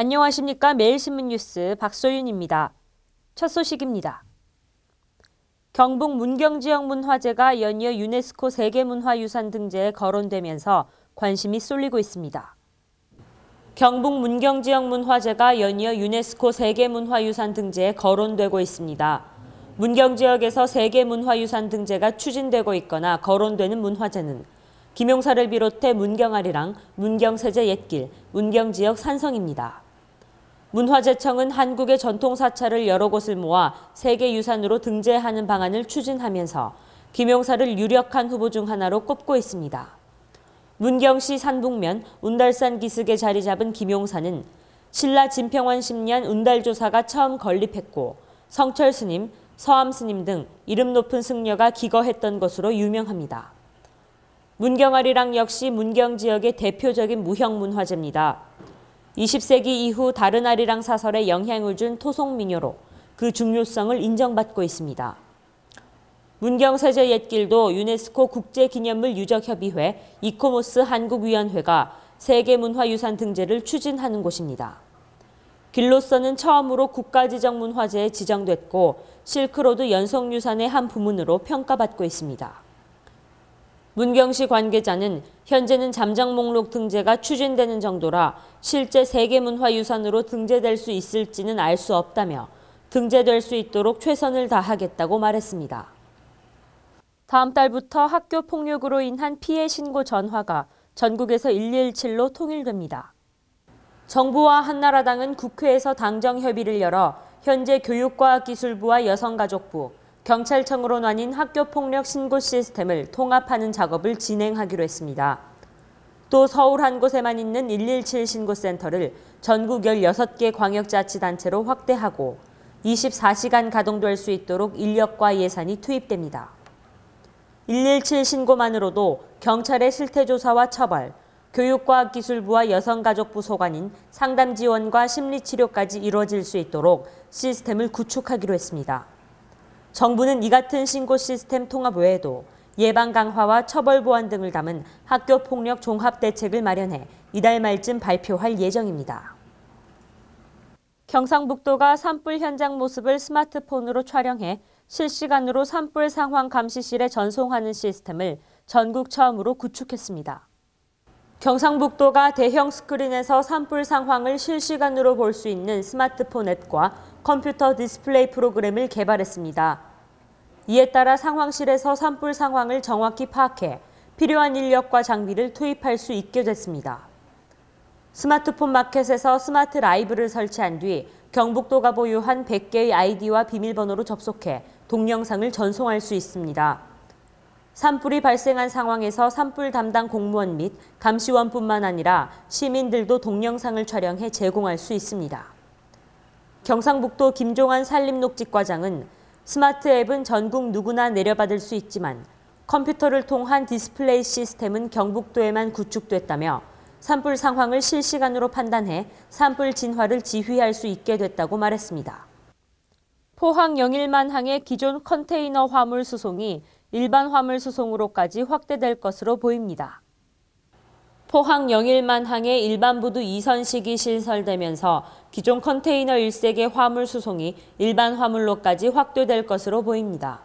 안녕하십니까. 매일신문 뉴스 박소윤입니다. 첫 소식입니다. 경북 문경지역 문화재가 연이어 유네스코 세계문화유산 등재에 거론되면서 관심이 쏠리고 있습니다. 경북 문경지역 문화재가 연이어 유네스코 세계문화유산 등재에 거론되고 있습니다. 문경지역에서 세계문화유산 등재가 추진되고 있거나 거론되는 문화재는 김용사를 비롯해 문경아리랑, 문경세제 옛길, 문경지역 산성입니다. 문화재청은 한국의 전통사찰을 여러 곳을 모아 세계유산으로 등재하는 방안을 추진하면서 김용사를 유력한 후보 중 하나로 꼽고 있습니다. 문경시 산북면 운달산 기슭에 자리 잡은 김용사는 신라 진평원 10년 운달조사가 처음 건립했고 성철스님, 서암스님 등 이름 높은 승려가 기거했던 것으로 유명합니다. 문경아리랑 역시 문경 지역의 대표적인 무형문화재입니다. 20세기 이후 다른 아리랑 사설에 영향을 준 토속민요로 그 중요성을 인정받고 있습니다. 문경세제 옛길도 유네스코 국제기념물 유적협의회 이코모스 한국위원회가 세계문화유산 등재를 추진하는 곳입니다. 길로서는 처음으로 국가지정 문화재에 지정됐고 실크로드 연속유산의 한 부문으로 평가받고 있습니다. 문경시 관계자는 현재는 잠정 목록 등재가 추진되는 정도라 실제 세계문화유산으로 등재될 수 있을지는 알 수 없다며 등재될 수 있도록 최선을 다하겠다고 말했습니다. 다음 달부터 학교 폭력으로 인한 피해 신고 전화가 전국에서 117로 통일됩니다. 정부와 한나라당은 국회에서 당정 협의를 열어 현재 교육과학기술부와 여성가족부, 경찰청으로 나뉜 학교폭력 신고 시스템을 통합하는 작업을 진행하기로 했습니다. 또 서울 한 곳에만 있는 117 신고센터를 전국 16개 광역자치단체로 확대하고 24시간 가동될 수 있도록 인력과 예산이 투입됩니다. 117 신고만으로도 경찰의 실태조사와 처벌, 교육과학기술부와 여성가족부 소관인 상담 지원과 심리치료까지 이루어질 수 있도록 시스템을 구축하기로 했습니다. 정부는 이 같은 신고 시스템 통합 외에도 예방 강화와 처벌 보완 등을 담은 학교 폭력 종합 대책을 마련해 이달 말쯤 발표할 예정입니다. 경상북도가 산불 현장 모습을 스마트폰으로 촬영해 실시간으로 산불 상황 감시실에 전송하는 시스템을 전국 처음으로 구축했습니다. 경상북도가 대형 스크린에서 산불 상황을 실시간으로 볼 수 있는 스마트폰 앱과 컴퓨터 디스플레이 프로그램을 개발했습니다. 이에 따라 상황실에서 산불 상황을 정확히 파악해 필요한 인력과 장비를 투입할 수 있게 됐습니다. 스마트폰 마켓에서 스마트 라이브를 설치한 뒤 경북도가 보유한 100개의 아이디와 비밀번호로 접속해 동영상을 전송할 수 있습니다. 산불이 발생한 상황에서 산불 담당 공무원 및 감시원뿐만 아니라 시민들도 동영상을 촬영해 제공할 수 있습니다. 경상북도 김종환 산림녹지과장은 스마트 앱은 전국 누구나 내려받을 수 있지만 컴퓨터를 통한 디스플레이 시스템은 경북도에만 구축됐다며 산불 상황을 실시간으로 판단해 산불 진화를 지휘할 수 있게 됐다고 말했습니다. 포항 영일만항의 기존 컨테이너 화물 수송이 일반 화물 수송으로까지 확대될 것으로 보입니다. 포항 영일만항의 일반부두 2선식이 신설되면서 기존 컨테이너 1색의 화물 수송이 일반 화물로까지 확대될 것으로 보입니다.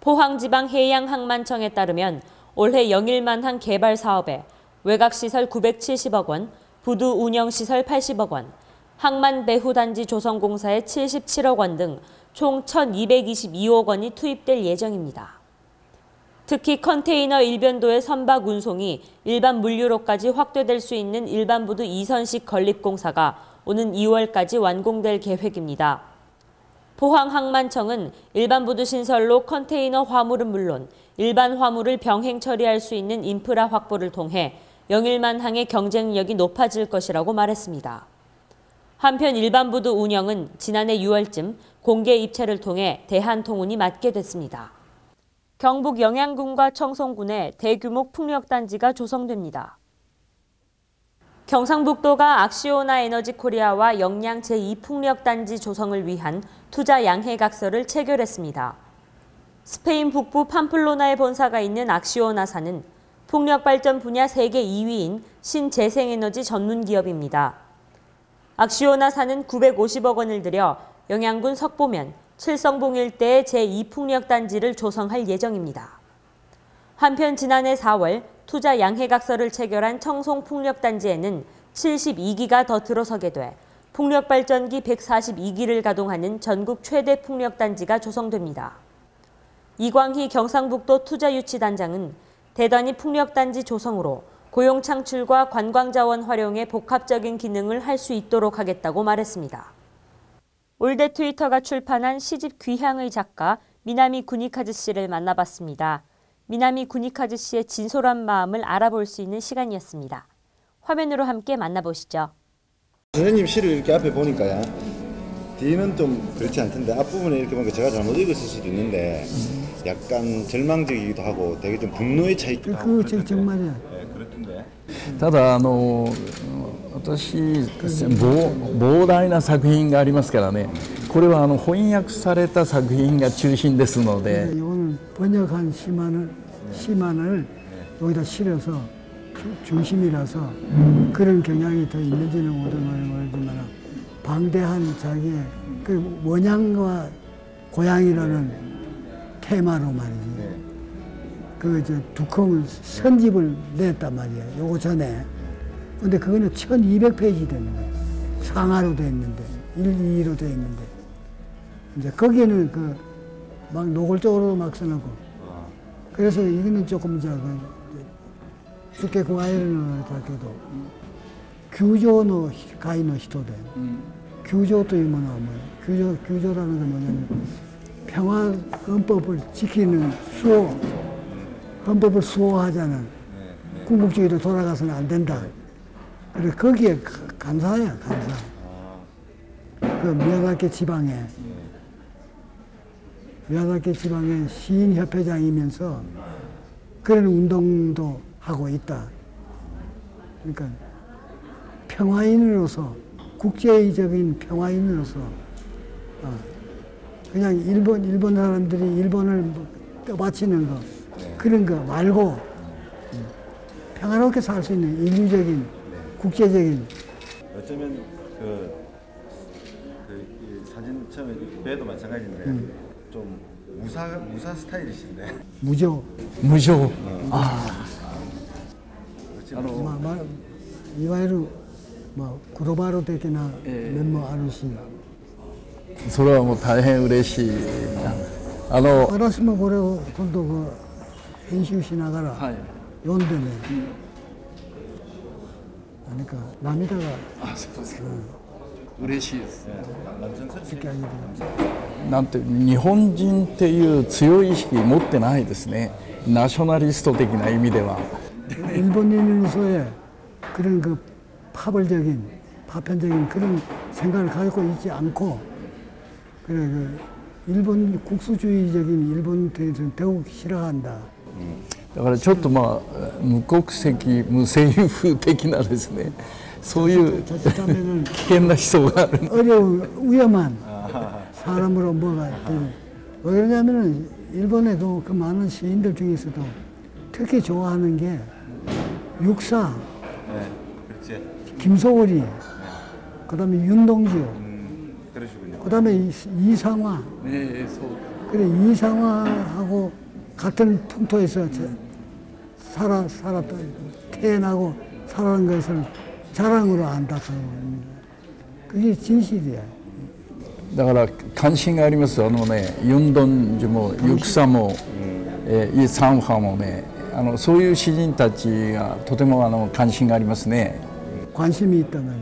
포항지방해양항만청에 따르면 올해 영일만항 개발 사업에 외곽시설 970억 원, 부두 운영시설 80억 원, 항만 배후단지 조성공사에 77억 원 등 총 1,222억 원이 투입될 예정입니다. 특히 컨테이너 일변도의 선박 운송이 일반 물류로까지 확대될 수 있는 일반부두 2선식 건립공사가 오는 2월까지 완공될 계획입니다. 포항항만청은 일반부두 신설로 컨테이너 화물은 물론 일반 화물을 병행 처리할 수 있는 인프라 확보를 통해 영일만항의 경쟁력이 높아질 것이라고 말했습니다. 한편 일반부두 운영은 지난해 6월쯤 공개 입찰을 통해 대한통운이 맡게 됐습니다. 경북 영양군과 청송군에 대규모 풍력단지가 조성됩니다. 경상북도가 악시오나 에너지 코리아와 영양 제2풍력단지 조성을 위한 투자 양해각서를 체결했습니다. 스페인 북부 팜플로나에 본사가 있는 악시오나사는 풍력발전 분야 세계 2위인 신재생에너지 전문 기업입니다. 악시오나사는 950억 원을 들여 영양군 석보면, 칠성봉 일대의 제2풍력단지를 조성할 예정입니다. 한편 지난해 4월 투자 양해각서를 체결한 청송풍력단지에는 72기가 더 들어서게 돼 풍력발전기 142기를 가동하는 전국 최대 풍력단지가 조성됩니다. 이광희 경상북도 투자유치단장은 대단위 풍력단지 조성으로 고용 창출과 관광자원 활용의 복합적인 기능을 할 수 있도록 하겠다고 말했습니다. 올드 트위터가 출판한 시집 귀향의 작가 미나미 구니카즈 씨를 만나봤습니다. 미나미 구니카즈 씨의 진솔한 마음을 알아볼 수 있는 시간이었습니다. 화면으로 함께 만나보시죠. 선생님 시를 이렇게 앞에 보니까요. 뒤는 좀 그렇지 않던데 앞부분에 이렇게 보니까 제가 잘못 읽었을 수도 있는데 약간 절망적이기도 하고 되게 좀 분노에 차 있기도 하고. 그거 정말이야. 네, 그렇던데. ただ私膨大な作品がありますからね。これは翻訳された作品が中心ですので。 이거는 번역한 시만을 여기다 실어서 중심이라서 그런 경향이 더 있는지는 모르지만 방대한 자기의 그 원양과 고향이라는 테마로 말이지. 그 두꺼운 선집을 냈단 말이야. 요거 전에. 근데 그거는 1200페이지 되는 거야. 상하로 돼 있는데, 1, 2로 돼 있는데. 이제 거기에는 그 막 노골적으로 막 써놓고. 그래서 이거는 조금 쉽게 구하이는 다케도 규조의 가이의 히토데. 규조というものは 규조라는 게 뭐냐면 평화 헌법을 지키는 수호. 헌법을 수호하자는 궁극주의로 돌아가서는 안 된다. 그래 거기에 감사야, 감사. 그 미야자키 지방의 시인협회장이면서 그런 운동도 하고 있다. 그러니까 평화인으로서, 국제적인 평화인으로서 그냥 일본 사람들이 일본을 떠받치는 거 그런 거 말고 평화롭게 살 수 있는 인류적인, 국제적인. 어쩌면 그 사진 처음에 배도 마찬가지인데 좀 무사 스타일이신데. 무조. 無償。いわゆる黒バロ的な面もあるし。それはもう大変嬉しい。私もこれを今度編集しながら読んでね、何か涙が。あ、そうですか。嬉しいですね。引き上げて。なんて日本人っていう強い意識持ってないですね。ナショナリスト的な意味では。 일본인으로서의 그런 그 파편적인 그런 생각을 가지고 있지 않고, 그래 그 일본 국수주의적인 일본 대해서 더욱 싫어한다. だからちょっと無国籍無政府的なですね、そういう危険な思想がある。 어려운 위험한 사람으로 뭐가 왜 그러냐면은 일본에도 그 많은 시인들 중에서도 특히 좋아하는 게 육사, 그렇지. 김소월이, 그다음에 윤동주, 그러시군요. 그다음에 이상화. 네, 그래 이상화하고 같은 풍토에서 살았던 태어나고 살아난 것을 자랑으로 안다고. 그게 진실이야. だから関心があります。ユンドンジュもユクサもイ・サンファもね、そういう詩人たちがとても関心がありますね。 관심이 있단 말이야.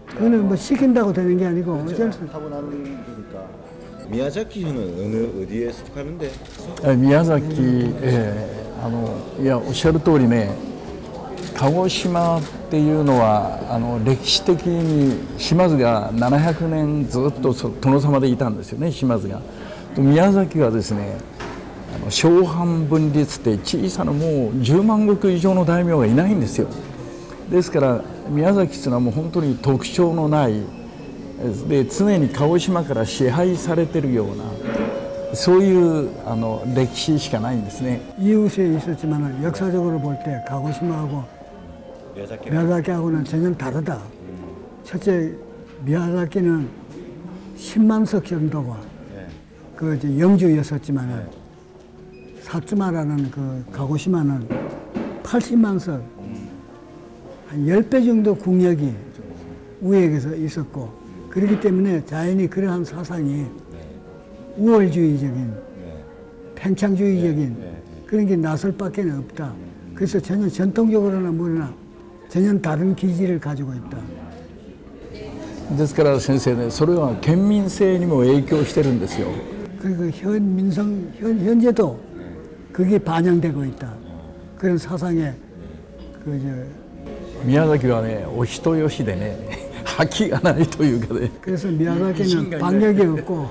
그거는 뭐 시킨다고 되는 게 아니고 어쩔 수. 타고난 거니까. 미야자키는 어디에 속하는데? 宮崎、いやおっしゃる通りね、鹿児島っていうのは歴史的に島津が700年ずっと殿様でいたんですよね、島津が。宮崎はですね、小藩分立って小さなもう10万石以上の大名がいないんですよ。ですから宮崎っていうのはもう本当に特徴のないで、常に鹿児島から支配されてるようなそういう歴史しかないんですね。 이웃에 있었지만 역사적으로 볼 때 가고시마하고 미야자키하고는 전혀 다르다. 첫째, 미야자키는 10만 석 정도고, 그 이제 영주였었지만은 사츠마라는 그 가고시마는 80만 석, 한 10배 정도 국력이 우에게서 있었고, 그렇기 때문에 자연히 그러한 사상이 우월주의적인, 팽창주의적인 그런 게 나설 밖에 없다. 그래서 전혀 전통적으로나 뭐나 전혀 다른 기질을 가지고 있다. ですから先生ね、それは県民性にも影響してるんですよ。 그리고 현재도 그게 반영되고 있다. 그런 사상의 그 宮崎はね、お人よしでね、覇気がないというかね。 그래서 미야자키는 방역이 없고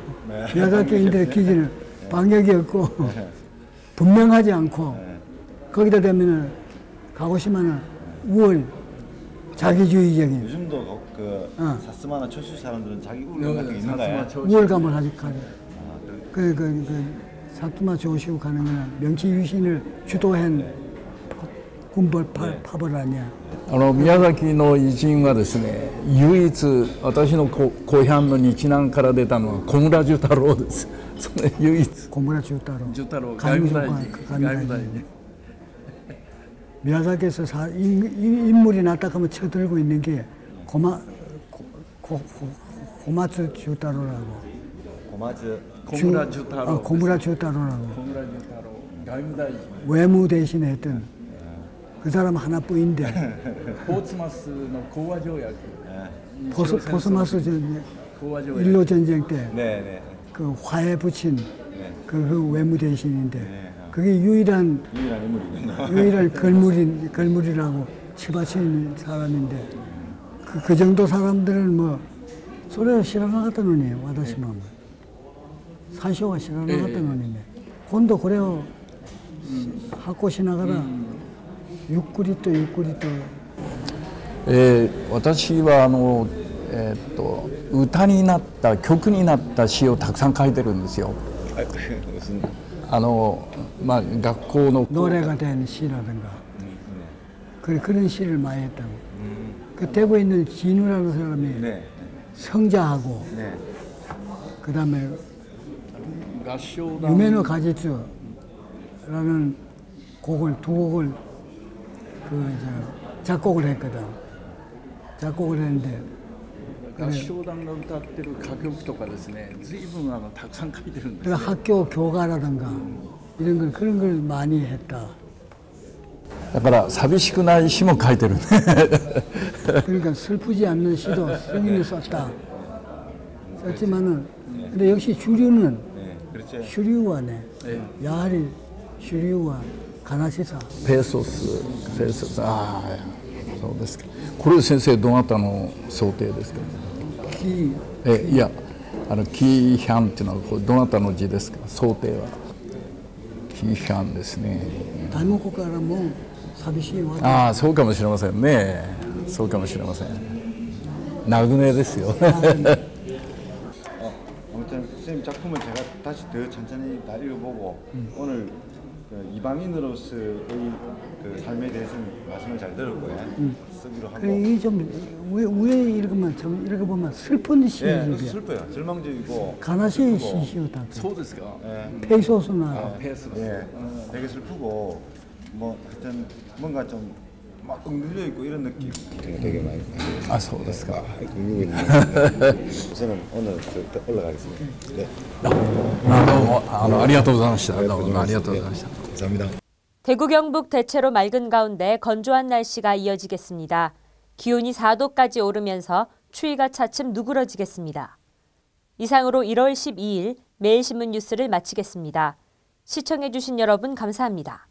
미야자키인들의 기질은 방역이 없고 분명하지 않고 거기다 대면은 가고시마는 우월 자기주의적인 요즘도 그 사스마나 철수 사람들은 자기 우울감 같은 게 있는 거야? 우월감을 가지고 그 사투마 조시고 가는 거는 명치 유신을 주도한 군벌 파벌 아니야. 宮崎の偉人はですね、唯一私の故郷の日南から出たのは小村寿太郎です。それ唯一。 고무라 주따로. 주따로 가임다니. 미야자키에서 인물이 났다 하면 쳐들고 있는 게 고마츠 주따로라고. 고무라 주타로. 고무라 주따로라고. 고무라 주타로. 가임다니. 외무 대신에 했던 그 사람 하나뿐인데. 포츠마스의 고화 조약. 포스마스 일로 전쟁 때 그 화해 붙인 그 외무 대신인데 그게 유일한 걸물이라고 치받치는 사람인데 그 정도 사람들은 뭐 소리가 실어나갔다느니 와다시마 사쇼가 실어나갔다느니 곤도 그래요 학고 지나가라 육구리 또私は歌になった曲になった詩をたくさん書いてるんですよ。まあ学校の 노래가 된 시라든가 그런 시를 많이 했다고. 그 대구에 있는 진우라는 사람이 성자하고 그다음에 유메노 가지츠라는 두 곡을 작곡을 했거든. 작곡을 했는데 合唱団が歌ってる歌曲とかですね、随分たくさん書いてるんです 그러니까 학교 교가라든가 이런 걸 그런 걸 많이 했다. だから寂しくない詩も書いてる。 그러니까 슬프지 않는 시도 성인이 썼다. 썼지만은 근데 역시 주류는 슈리우와네. 야하리 슈리우와 가나시사. ペーソス。ああ、そうですか。これ先生どなたの想定ですか。いや、キーヒャンっていうのはこれどなたの字ですか。想定はキーヒャンですね。大木からも寂しいわ。ああ、そうかもしれませんね。そうかもしれません。ナグネですよ。 아무튼 선생님 작품을 제가 다시 더 천천히 다 읽어보고 오늘 그 이방인으로서의 그 삶에 대해서는 말씀을 잘 들었고요. 쓰기로 하고. 이게 좀 위에 읽으면 좀 읽어보면 슬픈 시입이야. 슬퍼요. 절망적이고. 가나시 시시오다. そうですか。 페이소스나. 되게 슬프고 뭐 하여튼 뭔가 좀 막 엉들려 있고 이런 느낌 되게 많이. 아, そうですか。 우선은 오늘 올라가겠습니다. 네. どうもありがとうございました。どうもありがとうございました。 감사합니다. 대구 경북 대체로 맑은 가운데 건조한 날씨가 이어지겠습니다. 기온이 4도까지 오르면서 추위가 차츰 누그러지겠습니다. 이상으로 1월 12일 매일신문 뉴스를 마치겠습니다. 시청해주신 여러분 감사합니다.